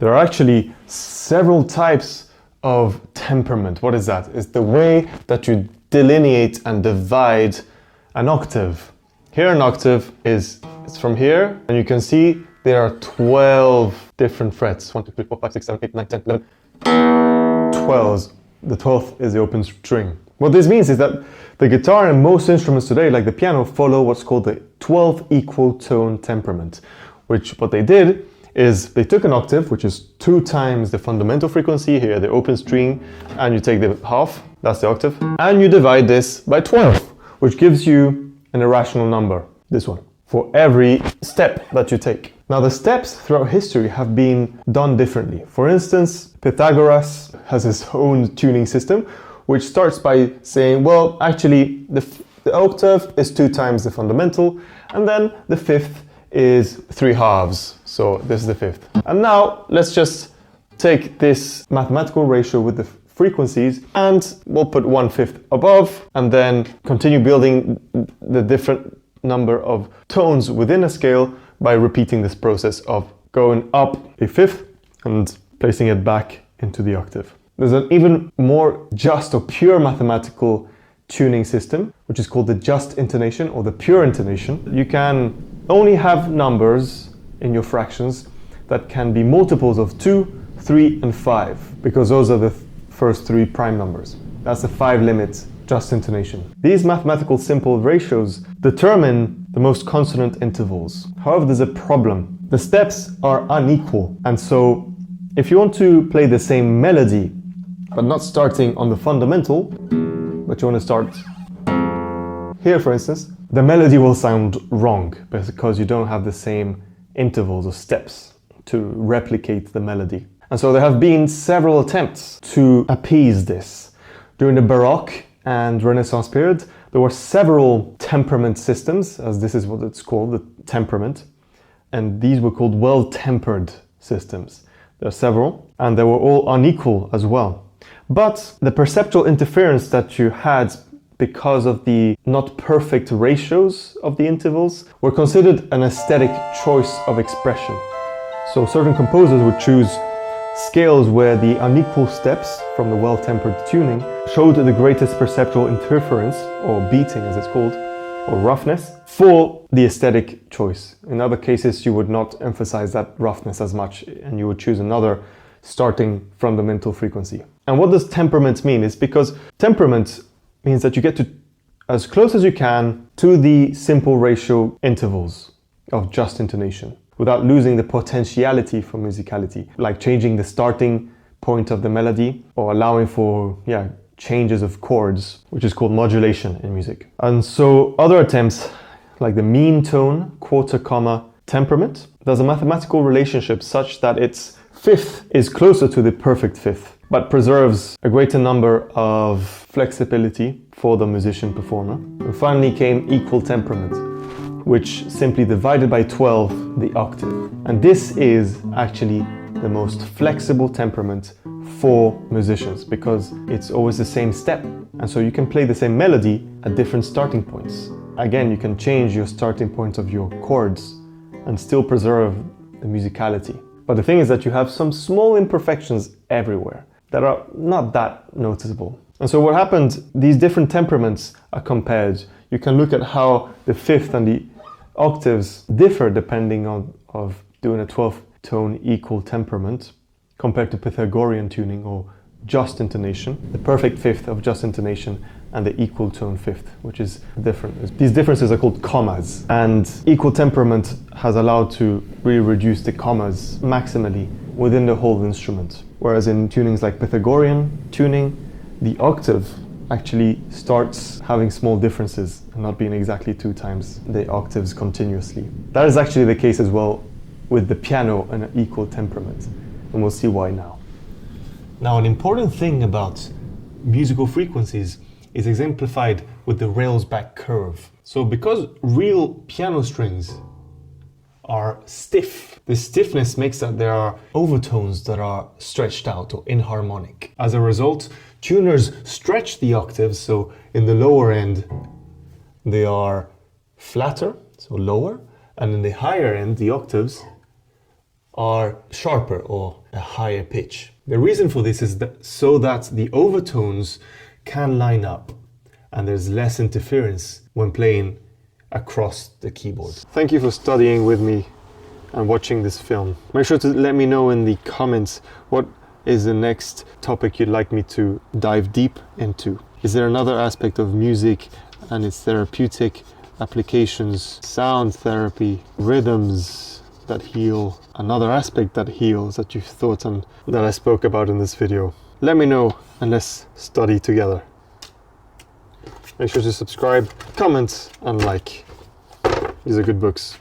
There are actually several types of temperament. What is that? It's the way that you delineate and divide an octave. Here an octave it's from here, and you can see there are 12 different frets. 1, 2, 3, 4, 5, 6, 7, 8, 9, 10, 11, 12. The 12th is the open string. What this means is that the guitar and most instruments today, like the piano, follow what's called the 12 equal tone temperament, which what they did is they took an octave, which is 2 times the fundamental frequency, here the open string, and you take the half, that's the octave, and you divide this by 12, which gives you an irrational number, this one, for every step that you take. Now the steps throughout history have been done differently. For instance, Pythagoras has his own tuning system, which starts by saying, well, actually the octave is 2 times the fundamental, and then the fifth is 3 halves. So this is the fifth. And now let's just take this mathematical ratio with the frequencies and we'll put 1/5 above and then continue building the different number of tones within a scale by repeating this process of going up a fifth and placing it back into the octave. There's an even more just or pure mathematical tuning system, which is called the just intonation or the pure intonation. You can only have numbers in your fractions that can be multiples of 2, 3, and 5, because those are the first 3 prime numbers. That's the 5 limit just intonation. These mathematical simple ratios determine the most consonant intervals. However, there's a problem. The steps are unequal, and so if you want to play the same melody, but not starting on the fundamental, but you want to start here, for instance, the melody will sound wrong because you don't have the same intervals or steps to replicate the melody. And so there have been several attempts to appease this. During the Baroque and Renaissance period, there were several temperament systems, as this is what it's called, the temperament, and these were called well-tempered systems. There are several, and they were all unequal as well. But the perceptual interference that you had because of the not perfect ratios of the intervals were considered an aesthetic choice of expression. So certain composers would choose scales where the unequal steps from the well-tempered tuning showed the greatest perceptual interference, or beating as it's called, or roughness, for the aesthetic choice. In other cases, you would not emphasize that roughness as much, and you would choose another starting fundamental frequency. And what does temperament mean? It's because temperament means that you get to as close as you can to the simple ratio intervals of just intonation without losing the potentiality for musicality, like changing the starting point of the melody or allowing for changes of chords, which is called modulation in music. And so other attempts, like the mean tone, quarter comma temperament, there's a mathematical relationship such that its fifth is closer to the perfect fifth, but preserves a greater number of flexibility for the musician performer. And finally came equal temperament, which simply divided by 12 the octave. And this is actually the most flexible temperament for musicians because it's always the same step. And so you can play the same melody at different starting points. Again, you can change your starting point of your chords and still preserve the musicality. But the thing is that you have some small imperfections everywhere that are not that noticeable. And so what happened, these different temperaments are compared. You can look at how the fifth and the octaves differ depending on doing a 12-tone equal temperament compared to Pythagorean tuning or just intonation, the perfect fifth of just intonation, and the equal tone fifth, which is different. These differences are called commas, and equal temperament has allowed to really reduce the commas maximally within the whole instrument. Whereas in tunings like Pythagorean tuning, the octave actually starts having small differences and not being exactly 2 times the octaves continuously. That is actually the case as well with the piano and an equal temperament, and we'll see why now. Now, an important thing about musical frequencies is exemplified with the Railsback curve. So because real piano strings are stiff, the stiffness makes that there are overtones that are stretched out or inharmonic. As a result, tuners stretch the octaves, so in the lower end they are flatter, so lower, and in the higher end the octaves are sharper or a higher pitch. The reason for this is that so that the overtones can line up and there's less interference when playing across the keyboard. Thank you for studying with me and watching this film. Make sure to let me know in the comments what is the next topic you'd like me to dive deep into. Is there another aspect of music and its therapeutic applications, sound therapy, rhythms that heal, another aspect that heals that you've thought on that I spoke about in this video? Let me know and let's study together. Make sure to subscribe, comment and like. These are good books.